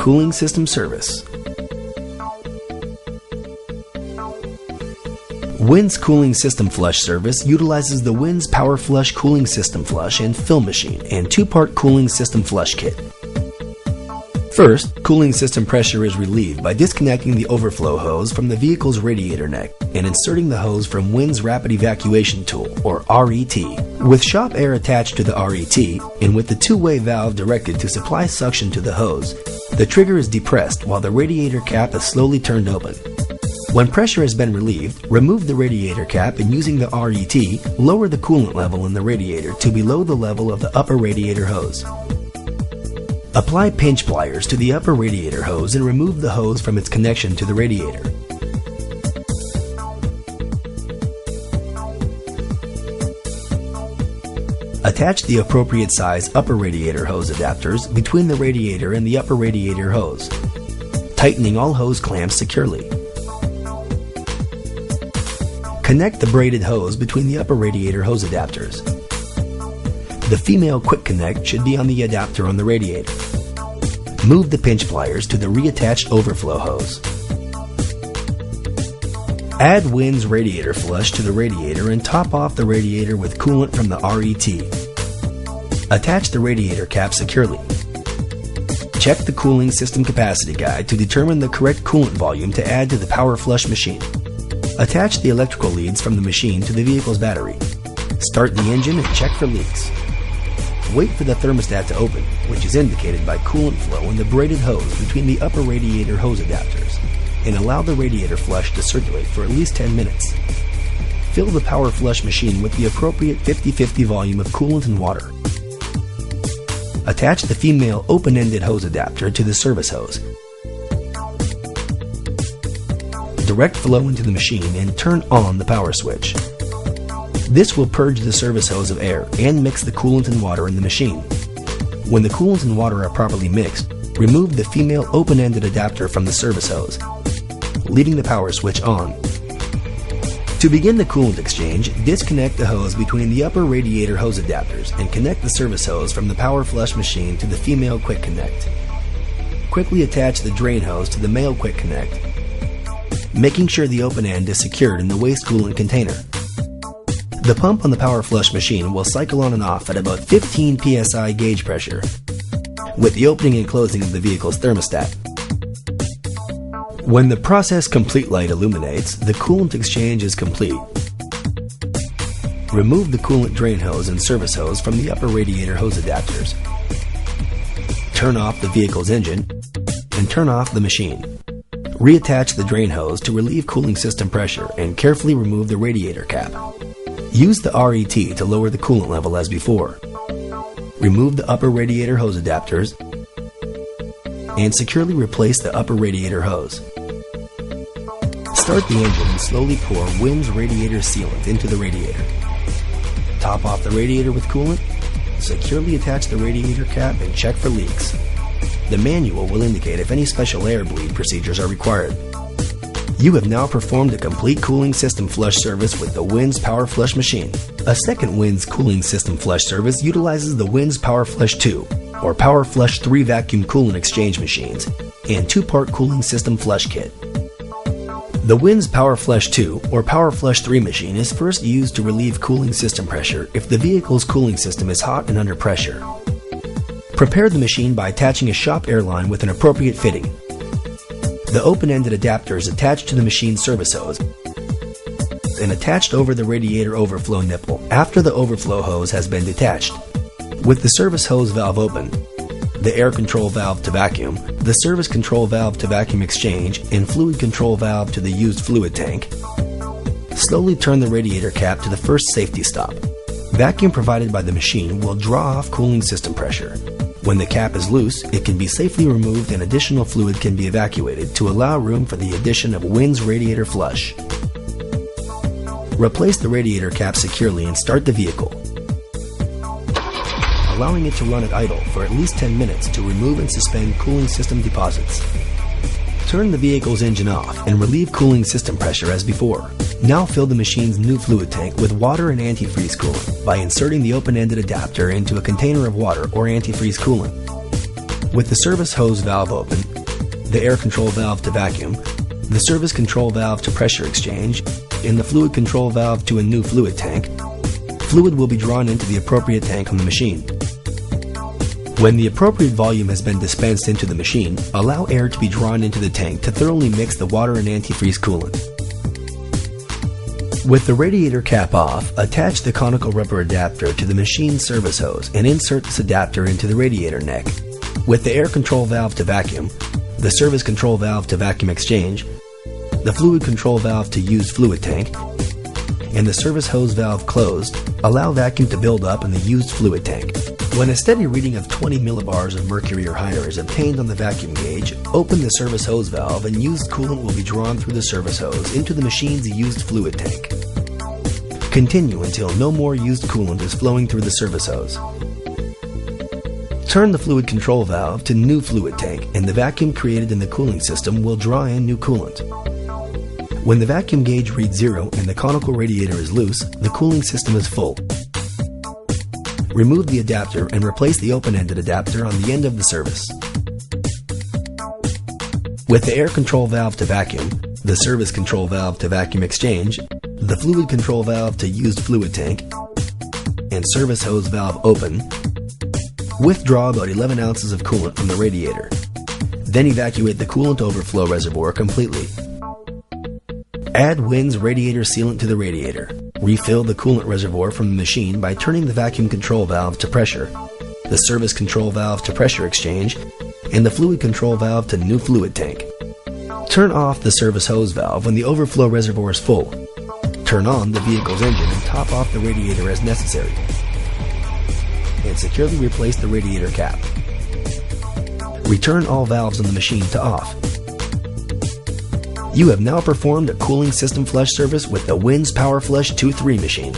cooling system service. WINS Cooling System Flush Service utilizes the WINS Power Flush Cooling System Flush and Fill Machine and two-part cooling system flush kit. First, cooling system pressure is relieved by disconnecting the overflow hose from the vehicle's radiator neck and inserting the hose from WINS Rapid Evacuation Tool, or RET. With shop air attached to the RET, and with the two-way valve directed to supply suction to the hose, the trigger is depressed while the radiator cap is slowly turned open. When pressure has been relieved, remove the radiator cap and using the RET, lower the coolant level in the radiator to below the level of the upper radiator hose. Apply pinch pliers to the upper radiator hose and remove the hose from its connection to the radiator. Attach the appropriate size upper radiator hose adapters between the radiator and the upper radiator hose, tightening all hose clamps securely. Connect the braided hose between the upper radiator hose adapters. The female quick connect should be on the adapter on the radiator. Move the pinch pliers to the reattached overflow hose. Add WINS radiator flush to the radiator and top off the radiator with coolant from the RET. Attach the radiator cap securely. Check the cooling system capacity guide to determine the correct coolant volume to add to the power flush machine. Attach the electrical leads from the machine to the vehicle's battery. Start the engine and check for leaks. Wait for the thermostat to open, which is indicated by coolant flow in the braided hose between the upper radiator hose adapters, and allow the radiator flush to circulate for at least 10 minutes. Fill the power flush machine with the appropriate 50-50 volume of coolant and water. Attach the female open-ended hose adapter to the service hose. Direct flow into the machine and turn on the power switch. This will purge the service hose of air and mix the coolant and water in the machine. When the coolant and water are properly mixed, remove the female open-ended adapter from the service hose, leaving the power switch on. To begin the coolant exchange, disconnect the hose between the upper radiator hose adapters and connect the service hose from the power flush machine to the female quick connect. Quickly attach the drain hose to the male quick connect, making sure the open end is secured in the waste coolant container. The pump on the power flush machine will cycle on and off at about 15 psi gauge pressure, with the opening and closing of the vehicle's thermostat. When the process complete light illuminates, the coolant exchange is complete. Remove the coolant drain hose and service hose from the upper radiator hose adapters. Turn off the vehicle's engine and turn off the machine. Reattach the drain hose to relieve cooling system pressure and carefully remove the radiator cap. Use the RET to lower the coolant level as before. Remove the upper radiator hose adapters and securely replace the upper radiator hose. Start the engine and slowly pour WINS radiator sealant into the radiator. Top off the radiator with coolant, securely attach the radiator cap and check for leaks. The manual will indicate if any special air bleed procedures are required. You have now performed a complete cooling system flush service with the WINS Power Flush machine. A second WINS cooling system flush service utilizes the WINS Power Flush 2 or Power Flush 3 vacuum coolant exchange machines and two-part cooling system flush kit. The WINS Power Flush 2 or Power Flush 3 machine is first used to relieve cooling system pressure if the vehicle's cooling system is hot and under pressure. Prepare the machine by attaching a shop air line with an appropriate fitting. The open-ended adapter is attached to the machine's service hose and attached over the radiator overflow nipple after the overflow hose has been detached. With the service hose valve open, the air control valve to vacuum, the service control valve to vacuum exchange, and fluid control valve to the used fluid tank, slowly turn the radiator cap to the first safety stop. Vacuum provided by the machine will draw off cooling system pressure. When the cap is loose, it can be safely removed and additional fluid can be evacuated to allow room for the addition of WINS radiator flush. Replace the radiator cap securely and start the vehicle, allowing it to run at idle for at least 10 minutes to remove and suspend cooling system deposits. Turn the vehicle's engine off and relieve cooling system pressure as before. Now fill the machine's new fluid tank with water and antifreeze coolant by inserting the open-ended adapter into a container of water or antifreeze coolant. With the service hose valve open, the air control valve to vacuum, the service control valve to pressure exchange, and the fluid control valve to a new fluid tank, fluid will be drawn into the appropriate tank on the machine. When the appropriate volume has been dispensed into the machine, allow air to be drawn into the tank to thoroughly mix the water and antifreeze coolant. With the radiator cap off, attach the conical rubber adapter to the machine service hose and insert this adapter into the radiator neck. With the air control valve to vacuum, the service control valve to vacuum exchange, the fluid control valve to used fluid tank, and the service hose valve closed, allow vacuum to build up in the used fluid tank. When a steady reading of 20 millibars of mercury or higher is obtained on the vacuum gauge, open the service hose valve and used coolant will be drawn through the service hose into the machine's used fluid tank. Continue until no more used coolant is flowing through the service hose. Turn the fluid control valve to new fluid tank and the vacuum created in the cooling system will draw in new coolant. When the vacuum gauge reads 0 and the conical radiator is loose, the cooling system is full. Remove the adapter and replace the open-ended adapter on the end of the service. With the air control valve to vacuum, the service control valve to vacuum exchange, the fluid control valve to used fluid tank, and service hose valve open, withdraw about 11 ounces of coolant from the radiator. Then evacuate the coolant overflow reservoir completely. Add WINS radiator sealant to the radiator. Refill the coolant reservoir from the machine by turning the vacuum control valve to pressure, the service control valve to pressure exchange, and the fluid control valve to new fluid tank. Turn off the service hose valve when the overflow reservoir is full. Turn on the vehicle's engine and top off the radiator as necessary. And securely replace the radiator cap. Return all valves on the machine to off. You have now performed a cooling system flush service with the WINS Power Flush 2-3 machine.